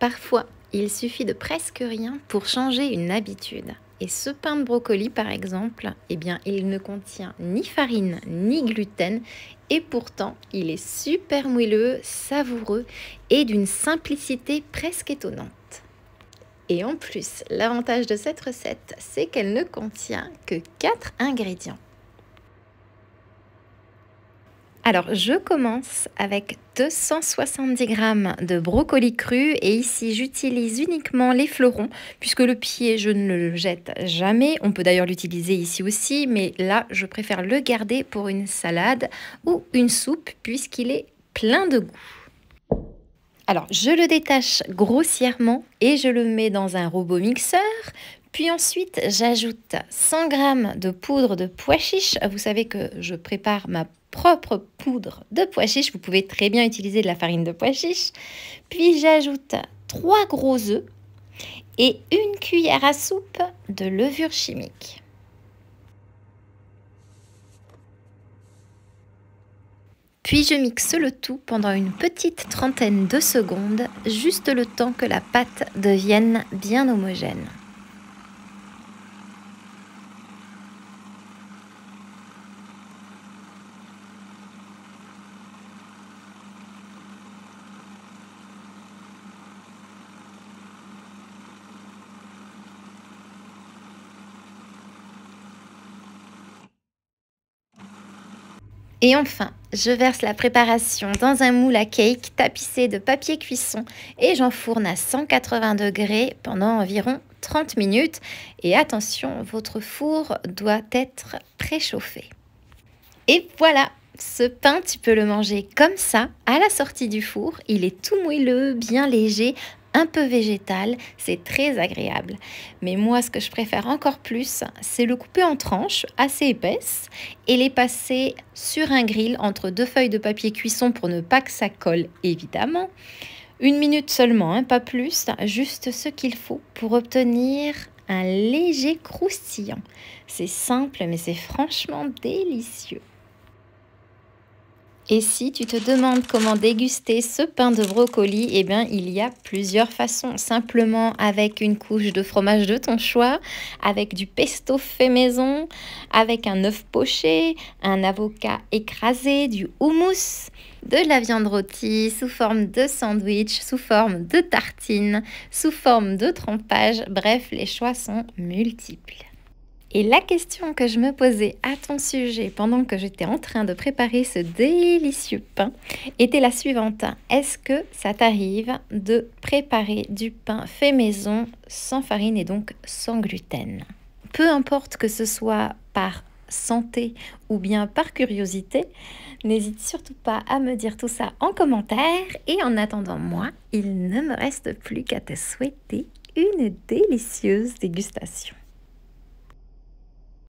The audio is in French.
Parfois, il suffit de presque rien pour changer une habitude. Et ce pain de brocoli, par exemple, eh bien, il ne contient ni farine ni gluten et pourtant, il est super moelleux, savoureux et d'une simplicité presque étonnante. Et en plus, l'avantage de cette recette, c'est qu'elle ne contient que 4 ingrédients. Alors, je commence avec 270 g de brocoli cru et ici, j'utilise uniquement les fleurons puisque le pied, je ne le jette jamais. On peut d'ailleurs l'utiliser ici aussi, mais là, je préfère le garder pour une salade ou une soupe puisqu'il est plein de goût. Alors, je le détache grossièrement et je le mets dans un robot mixeur. Puis ensuite, j'ajoute 100 g de poudre de pois chiche. Vous savez que je prépare ma propre poudre de pois chiche. Vous pouvez très bien utiliser de la farine de pois chiche. Puis j'ajoute 3 gros œufs et une cuillère à soupe de levure chimique. Puis je mixe le tout pendant une petite trentaine de secondes, juste le temps que la pâte devienne bien homogène. Et enfin, je verse la préparation dans un moule à cake tapissé de papier cuisson et j'enfourne à 180 degrés pendant environ 30 minutes. Et attention, votre four doit être préchauffé. Et voilà, ce pain, tu peux le manger comme ça, à la sortie du four. Il est tout moelleux, bien léger, un peu végétal, c'est très agréable. Mais moi, ce que je préfère encore plus, c'est le couper en tranches assez épaisses et les passer sur un grill entre 2 feuilles de papier cuisson pour ne pas que ça colle, évidemment. 1 minute seulement, hein, pas plus, juste ce qu'il faut pour obtenir un léger croustillant. C'est simple, mais c'est franchement délicieux. Et si tu te demandes comment déguster ce pain de brocoli, eh bien, il y a plusieurs façons. Simplement avec une couche de fromage de ton choix, avec du pesto fait maison, avec un œuf poché, un avocat écrasé, du houmous, de la viande rôtie sous forme de sandwich, sous forme de tartine, sous forme de trempage. Bref, les choix sont multiples. Et la question que je me posais à ton sujet pendant que j'étais en train de préparer ce délicieux pain était la suivante. Est-ce que ça t'arrive de préparer du pain fait maison sans farine et donc sans gluten? Peu importe que ce soit par santé ou bien par curiosité, n'hésite surtout pas à me dire tout ça en commentaire. Et en attendant moi, il ne me reste plus qu'à te souhaiter une délicieuse dégustation.